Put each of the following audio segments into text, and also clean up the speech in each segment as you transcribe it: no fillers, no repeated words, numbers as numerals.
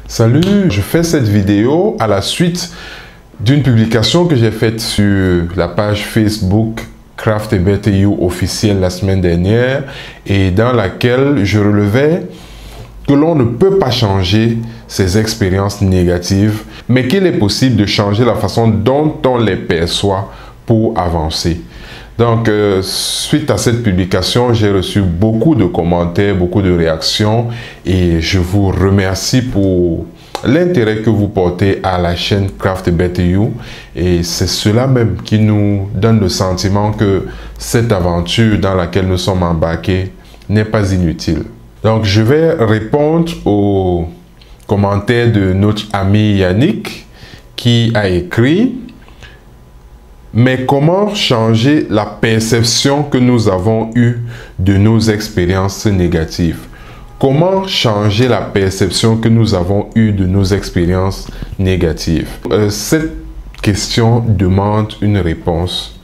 Salut, je fais cette vidéo à la suite d'une publication que j'ai faite sur la page Facebook Craft a Better You officielle la semaine dernière et dans laquelle je relevais que l'on ne peut pas changer ses expériences négatives, mais qu'il est possible de changer la façon dont on les perçoit pour avancer. Donc, suite à cette publication, j'ai reçu beaucoup de commentaires, beaucoup de réactions et je vous remercie pour l'intérêt que vous portez à la chaîne Craft a Better You. Et c'est cela même qui nous donne le sentiment que cette aventure dans laquelle nous sommes embarqués n'est pas inutile. Donc, je vais répondre aux commentaires de notre ami Yannick qui a écrit: mais comment changer la perception que nous avons eue de nos expériences négatives? Comment changer la perception que nous avons eue de nos expériences négatives? Cette question demande une réponse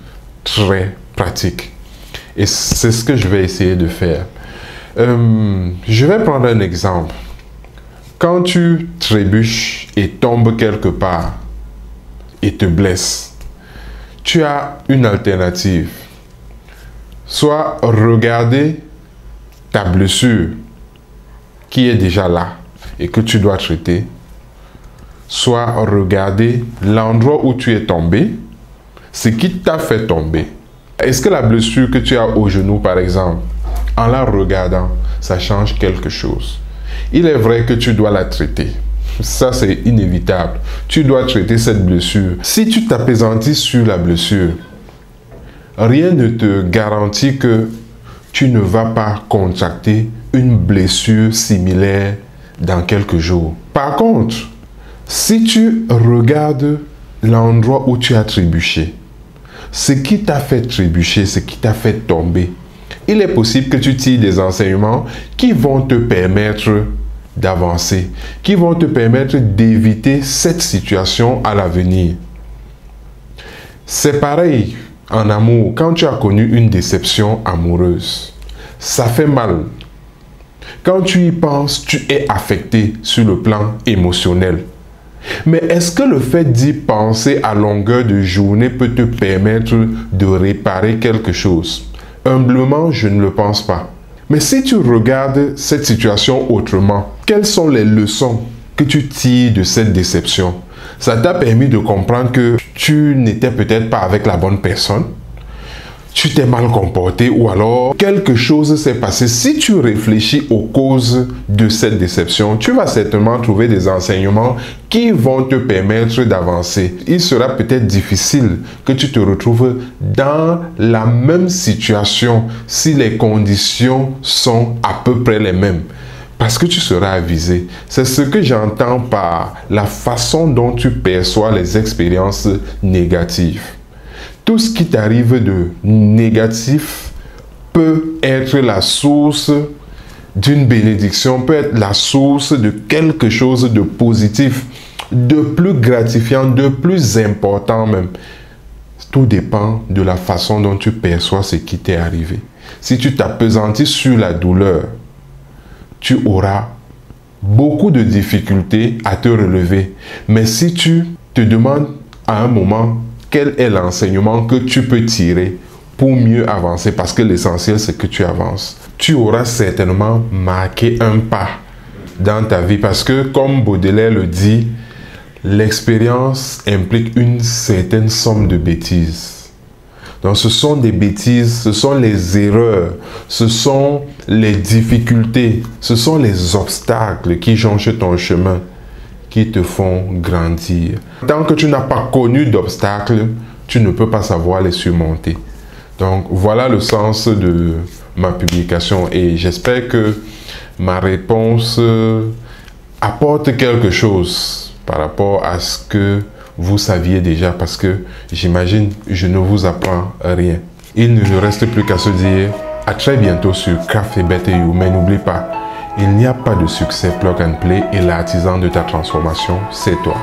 très pratique. Et c'est ce que je vais essayer de faire. Je vais prendre un exemple. Quand tu trébuches et tombes quelque part et te blesses, tu as une alternative. Soit regarder ta blessure qui est déjà là et que tu dois traiter, soit regarder l'endroit où tu es tombé, ce qui t'a fait tomber. Est-ce que la blessure que tu as au genou, par exemple, en la regardant, ça change quelque chose? Il est vrai que tu dois la traiter. Ça, c'est inévitable. Tu dois traiter cette blessure. Si tu t'appesantis sur la blessure, rien ne te garantit que tu ne vas pas contracter une blessure similaire dans quelques jours. Par contre, si tu regardes l'endroit où tu as trébuché, ce qui t'a fait trébucher, ce qui t'a fait tomber, il est possible que tu tires des enseignements qui vont te permettre d'avancer, qui vont te permettre d'éviter cette situation à l'avenir. C'est pareil en amour. Quand tu as connu une déception amoureuse, ça fait mal. Quand tu y penses, tu es affecté sur le plan émotionnel. Mais est-ce que le fait d'y penser à longueur de journée peut te permettre de réparer quelque chose? Humblement, je ne le pense pas. Mais si tu regardes cette situation autrement, quelles sont les leçons que tu tires de cette déception? Ça t'a permis de comprendre que tu n'étais peut-être pas avec la bonne personne, tu t'es mal comporté ou alors quelque chose s'est passé. Si tu réfléchis aux causes de cette déception, tu vas certainement trouver des enseignements qui vont te permettre d'avancer. Il sera peut-être difficile que tu te retrouves dans la même situation si les conditions sont à peu près les mêmes. Parce que tu seras avisé. C'est ce que j'entends par la façon dont tu perçois les expériences négatives. Tout ce qui t'arrive de négatif peut être la source d'une bénédiction, peut être la source de quelque chose de positif, de plus gratifiant, de plus important même. Tout dépend de la façon dont tu perçois ce qui t'est arrivé. Si tu t'appesantis sur la douleur, tu auras beaucoup de difficultés à te relever. Mais si tu te demandes à un moment quel est l'enseignement que tu peux tirer pour mieux avancer, parce que l'essentiel c'est que tu avances, tu auras certainement marqué un pas dans ta vie. Parce que comme Baudelaire le dit, l'expérience implique une certaine somme de bêtises. Donc ce sont des bêtises, ce sont les erreurs, ce sont les difficultés, ce sont les obstacles qui jonchent ton chemin, qui te font grandir. Tant que tu n'as pas connu d'obstacles, tu ne peux pas savoir les surmonter. Donc voilà le sens de ma publication et j'espère que ma réponse apporte quelque chose par rapport à ce que vous saviez déjà, parce que j'imagine je ne vous apprends rien. Il ne nous reste plus qu'à se dire à très bientôt sur Craft a Better You. Mais n'oublie pas, il n'y a pas de succès plug and play et l'artisan de ta transformation, c'est toi.